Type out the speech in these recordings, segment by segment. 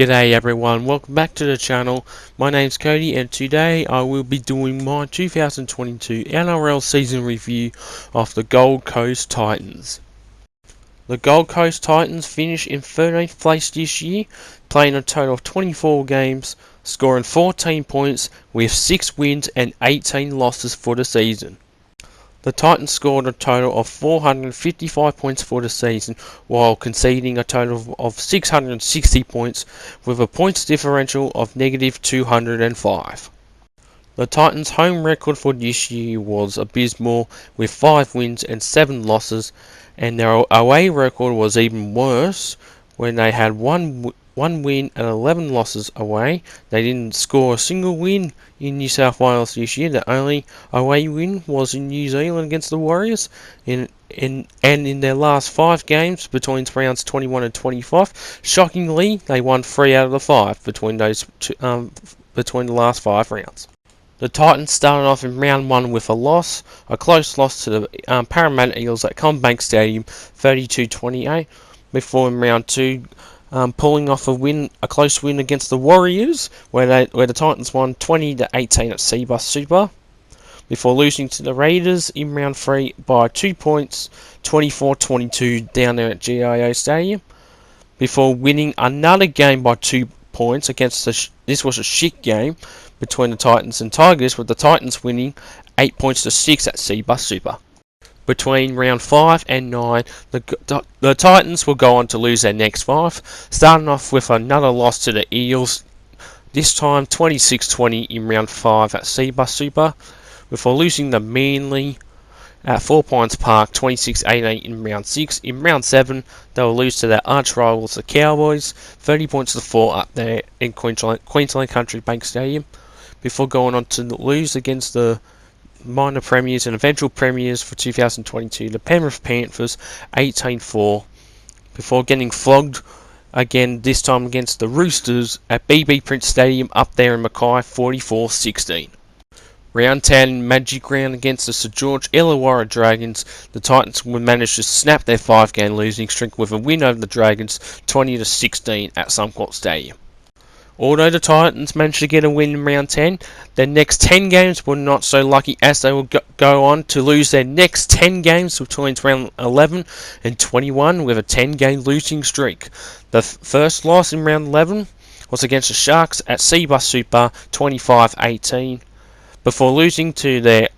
G'day everyone, welcome back to the channel. My name's Cody and today I will be doing my 2022 NRL season review of the Gold Coast Titans. The Gold Coast Titans finished in 13th place this year, playing a total of 24 games, scoring 14 points with 6 wins and 18 losses for the season. The Titans scored a total of 455 points for the season, while conceding a total of 660 points, with a points differential of negative 205. The Titans' home record for this year was abysmal, with 5 wins and 7 losses, and their away record was even worse, when they had one win and 11 losses away. They didn't score a single win in New South Wales this year. The only away win was in New Zealand against the Warriors, and in their last 5 games between rounds 21 and 25, shockingly they won 3 out of the 5 between the last 5 rounds. The Titans started off in round 1 with a close loss to the Parramatta Eels at CommBank Stadium, 32-28, before in round 2 pulling off a close win against the Warriors, where the Titans won 20-18 at Seabus Super, before losing to the Raiders in round 3 by 2 points, 24-22 down there at GIO Stadium, before winning another game by 2 points against this was a shit game between the Titans and Tigers, with the Titans winning 8 points to 6 at Seabus Super. Between round 5 and 9, the Titans will go on to lose their next 5, starting off with another loss to the Eels, this time 26-20 in round 5 at Seabus Super, before losing to Manly at 4 Pines Park 26-18 in round 6. In round 7, they will lose to their arch rivals, the Cowboys, 30 points to 4 up there in Queensland Country Bank Stadium, before going on to lose against the minor premiers and eventual premiers for 2022, the Penrith Panthers, 18-4, before getting flogged again, this time against the Roosters at BB Prince Stadium up there in Mackay, 44-16. Round 10, Magic Round against the St George Illawarra Dragons. The Titans would manage to snap their 5-game losing streak with a win over the Dragons, 20-16 at Suncorp Stadium. Although the Titans managed to get a win in round 10, their next 10 games were not so lucky, as they will go on to lose their next 10 games between round 11 and 21 with a 10-game losing streak. The first loss in round 11 was against the Sharks at Seabus Super, 25-18, before losing to their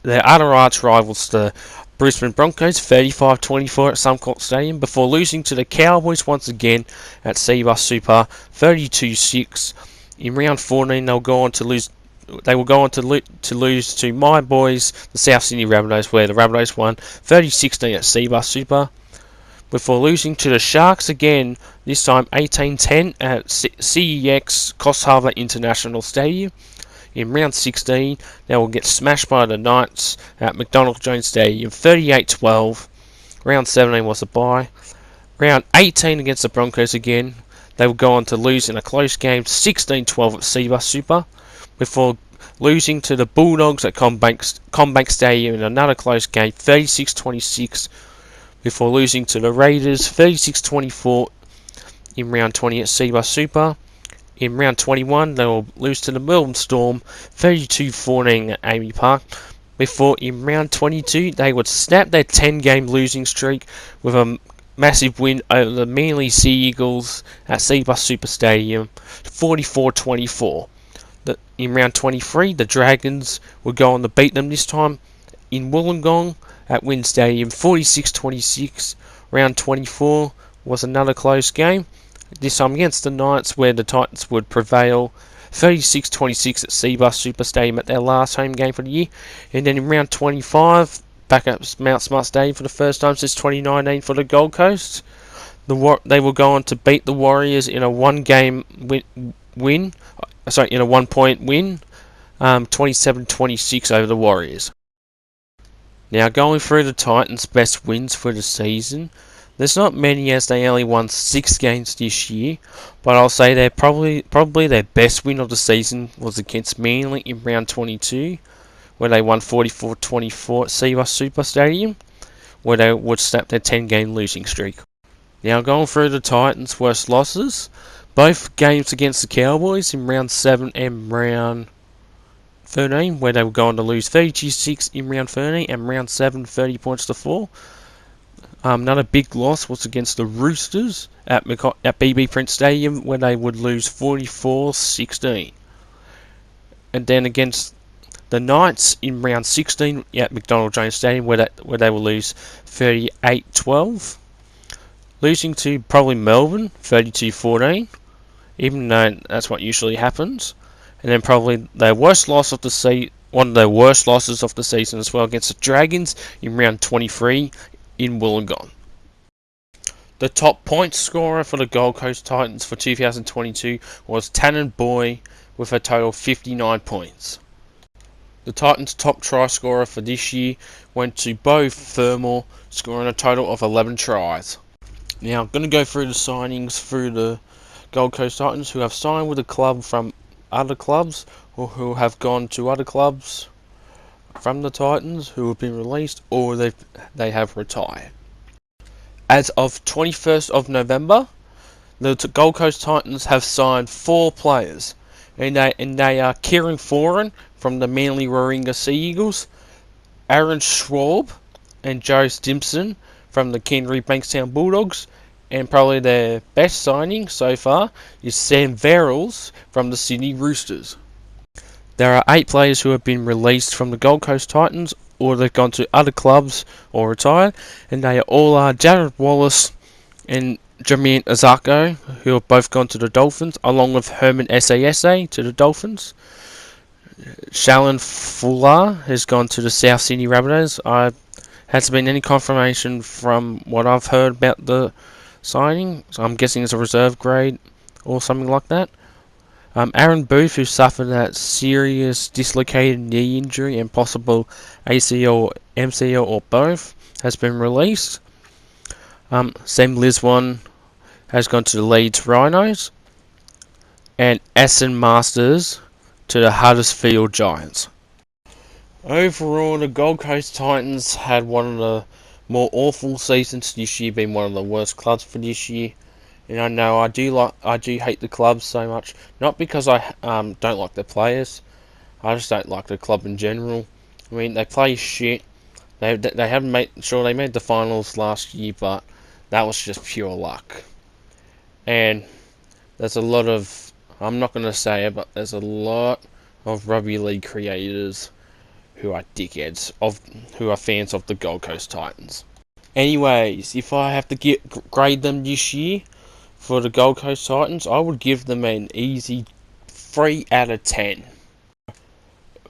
other arch rivals, the Brisbane Broncos, 35-24 at Suncorp Stadium, before losing to the Cowboys once again at Seabus Super, 32-6. In round 14, they will go on to lose to my boys, the South Sydney Rabbitohs, where the Rabbitohs won 30-16 at Seabus Super, before losing to the Sharks again, this time 18-10 at CEX Coffs Harbour International Stadium. In round 16, they will get smashed by the Knights at McDonald Jones Stadium, 38-12. Round 17 was a bye. Round 18 against the Broncos again, they will go on to lose in a close game, 16-12 at Seabus Super, before losing to the Bulldogs at CommBank Stadium in another close game, 36-26, before losing to the Raiders, 36-24 in round 20 at Seabus Super. In round 21, they will lose to the Melbourne Storm, 32-14 at Amy Park, before in round 22, they would snap their 10-game losing streak with a massive win over the Manly Sea Eagles at Seabus Super Stadium, 44-24. In round 23, the Dragons would go on to beat them, this time in Wollongong at WIN Stadium, 46-26. Round 24 was another close game, this time against the Knights, where the Titans would prevail, 36-26 at Seabus Super Stadium at their last home game for the year. And then in round 25, back at Mount Smart Stadium for the first time since 2019 for the Gold Coast, they will go on to beat the Warriors in a one-point win, 27-26 over the Warriors. Now, going through the Titans' best wins for the season, there's not many, as they only won 6 games this year, but I'll say they're probably their best win of the season was against Manly in round 22, where they won 44-24 at Seabus Super Stadium, where they would snap their 10-game losing streak. Now, going through the Titans' worst losses, both games against the Cowboys in round 7 and round 13, where they were going to lose 32-6 in round 13 and round 7 30 points to 4. Another big loss was against the Roosters at BB Prince Stadium, where they would lose 44-16. And then against the Knights in round 16 at McDonald Jones Stadium, where they will lose 38-12. Losing to probably Melbourne 32-14, even though that's what usually happens. And then probably their worst loss of the one of their worst losses of the season as well, against the Dragons in round 23 in Wollongong. The top point scorer for the Gold Coast Titans for 2022 was Tannen Boy with a total of 59 points. The Titans' top try scorer for this year went to Beau Fermor, scoring a total of 11 tries. Now, I'm going to go through the signings through the Gold Coast Titans who have signed with a club from other clubs, or who have gone to other clubs from the Titans who have been released, or they have retired. As of 21st of November, the Gold Coast Titans have signed 4 players, and they are Kieran Foran from the Manly Warringah Sea Eagles, Aaron Schwab and Joe Stimson from the Canterbury Bankstown Bulldogs, and probably their best signing so far is Sam Verrills from the Sydney Roosters. There are 8 players who have been released from the Gold Coast Titans, or they've gone to other clubs or retired, and they all are Jared Wallace and Jermaine Azako, who have both gone to the Dolphins, along with Herman Sasa to the Dolphins. Shalon Fuller has gone to the South Sydney Rabbitohs. Hasn't been any confirmation from what I've heard about the signing, so I'm guessing it's a reserve grade or something like that. Aaron Booth, who suffered that serious dislocated knee injury and possible ACL, MCL or both, has been released. Sam Liswan has gone to the Leeds Rhinos, and Essen Masters to the Huddersfield Giants. Overall, the Gold Coast Titans had one of the more awful seasons this year, being one of the worst clubs for this year. And I know I do hate the club so much, not because I don't like the players. I just don't like the club in general. I mean, they play shit. They haven't made they made the finals last year, but that was just pure luck. And there's a lot of, I'm not going to say it, but there's a lot of rugby league creators who are dickheads, who are fans of the Gold Coast Titans. Anyways, if I have to grade them this year for the Gold Coast Titans, I would give them an easy 3 out of 10.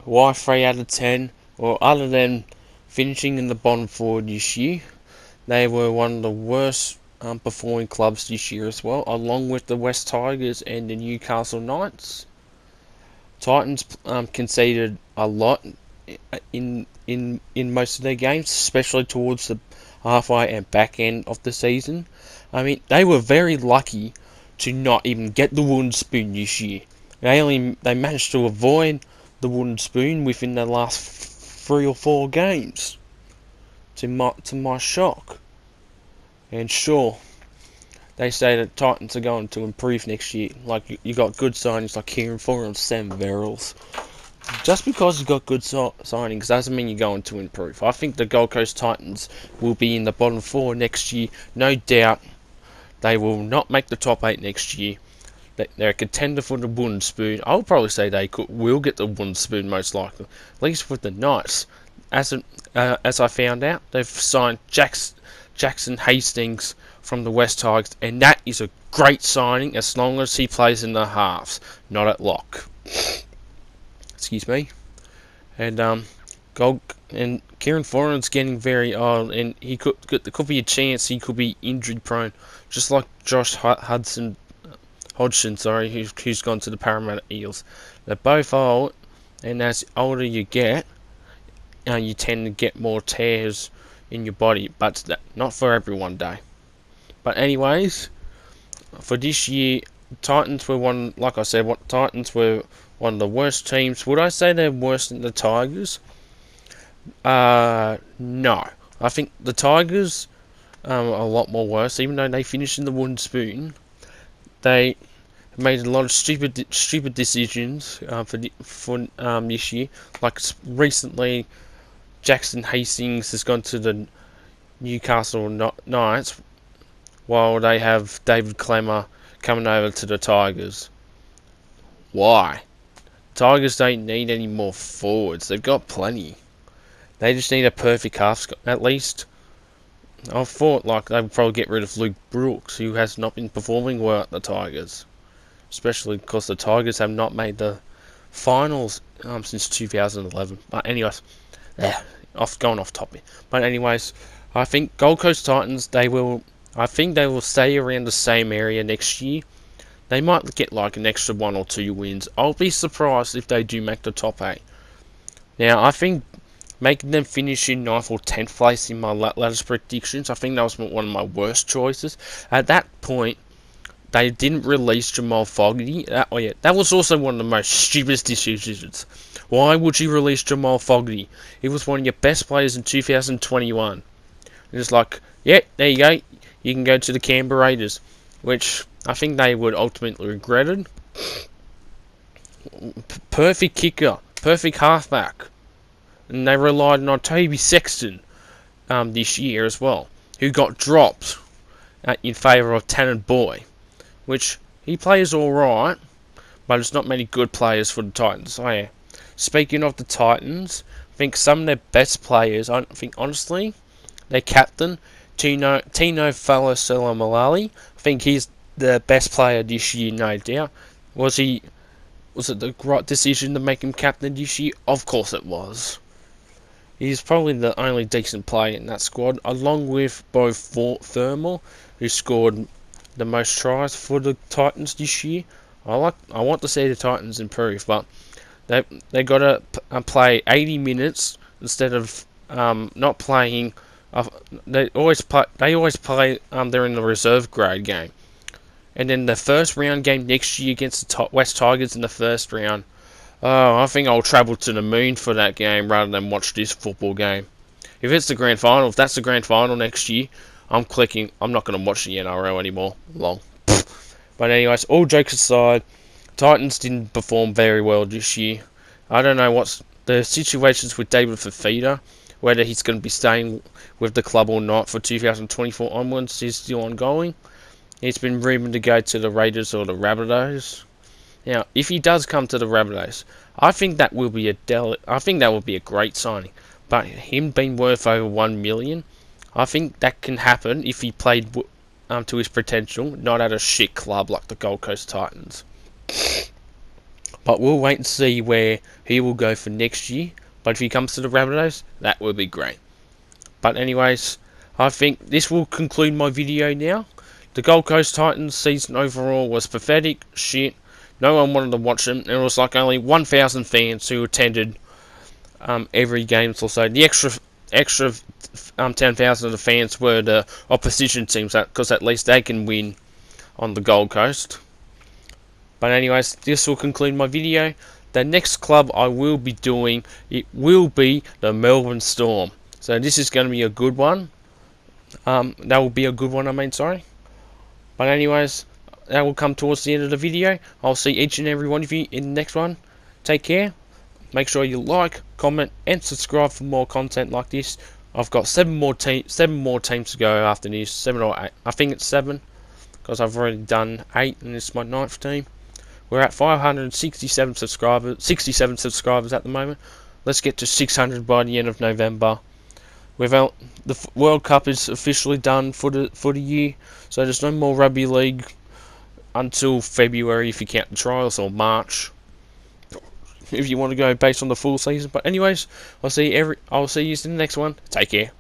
Why 3 out of 10? Well, other than finishing in the bottom 4 this year, they were one of the worst performing clubs this year as well, along with the West Tigers and the Newcastle Knights. Titans conceded a lot in most of their games, especially towards the halfway and back end of the season. I mean, they were very lucky to not even get the wooden spoon this year. They managed to avoid the wooden spoon within the last 3 or 4 games, to my shock. And sure, they say that Titans are going to improve next year. Like, you got good signings like Kieran Foran and Sam Verrills. Just because you got good signings doesn't mean you're going to improve. I think the Gold Coast Titans will be in the bottom 4 next year. No doubt they will not make the top 8 next year. They're a contender for the wooden spoon. I would probably say they will get the wooden spoon most likely. At least with the Knights. As I found out, they've signed Jackson Hastings from the West Tigers, and that is a great signing as long as he plays in the halves, not at lock. Excuse me. And Kieran Foran's getting very old, and there could be a chance he could be injury prone, just like Josh Hodgson, who's gone to the Parramatta Eels. They're both old, and as older you get, you tend to get more tears in your body, but not for everyone, though. But anyways, for this year, Titans were Titans were one of the worst teams. Would I say they're worse than the Tigers? No. I think the Tigers are a lot more worse, even though they finished in the wooden spoon. They made a lot of stupid decisions for this year. Like recently, Jackson Hastings has gone to the Newcastle Knights, while they have David Clemmer coming over to the Tigers. Why? Tigers don't need any more forwards. They've got plenty. They just need a perfect half, at least. I thought like they would probably get rid of Luke Brooks, who has not been performing well at the Tigers, especially because the Tigers have not made the finals since 2011. But anyways, going off topic. But anyways, I think Gold Coast Titans I think they will stay around the same area next year. They might get like an extra 1 or 2 wins. I'll be surprised if they do make the top 8. Now, I think making them finish in 9th or 10th place in my latest predictions, I think that was one of my worst choices. At that point, they didn't release Jamal Fogarty. That was also one of the most stupidest decisions. Why would you release Jamal Fogarty? He was one of your best players in 2021. And it's like, yeah, there you go. You can go to the Canberra Raiders, which I think they would ultimately regret it. Perfect kicker, perfect halfback, and they relied on Toby Sexton this year as well, who got dropped in favour of Tanner Boy, which he plays all right, but there's not many good players for the Titans. So yeah. Speaking of the Titans, I think some of their best players, I think honestly, their captain Tino Falosualamalali, I think he's the best player this year, no doubt. Was it the right decision to make him captain this year? Of course it was. He's probably the only decent player in that squad, along with both Thermal, who scored the most tries for the Titans this year. I want to see the Titans improve, but they got to play 80 minutes instead of not playing. They always play. They're in the reserve grade game, and then the first round game next year against the West Tigers in the first round. Oh, I think I'll travel to the moon for that game rather than watch this football game. If it's the grand final, if that's the grand final next year, I'm clicking. I'm not going to watch the NRL anymore. Long. But anyways, all jokes aside, Titans didn't perform very well this year. I don't know what's the situations with David Fafita, whether he's going to be staying with the club or not for 2024 onwards is still ongoing. He's been rumoured to go to the Raiders or the Rabbitohs. Now, if he does come to the Rabbitohs, I think that will be a great signing. But him being worth over $1 million, I think that can happen if he played to his potential, not at a shit club like the Gold Coast Titans. But we'll wait and see where he will go for next year. But if he comes to the Rabbitohs, that would be great. But anyways, I think this will conclude my video now. The Gold Coast Titans season overall was pathetic, shit. No one wanted to watch them. There was like only 1,000 fans who attended every game or so. The extra 10,000 of the fans were the opposition teams, because at least they can win on the Gold Coast. But anyways, this will conclude my video. The next club I will be doing, it will be the Melbourne Storm. So this is going to be a good one. That will be a good one, sorry. But anyways, that will come towards the end of the video. I'll see each and every one of you in the next one. Take care. Make sure you like, comment, and subscribe for more content like this. I've got 7 more teams to go after this. 7 or 8. I think it's 7, because I've already done 8, and this is my 9th team. We're at 567 subscribers, 67 subscribers at the moment. Let's get to 600 by the end of November. The World Cup is officially done for the year, so there's no more rugby league until February if you count the trials, or March if you want to go based on the full season. But anyways, I'll see you in the next one. Take care.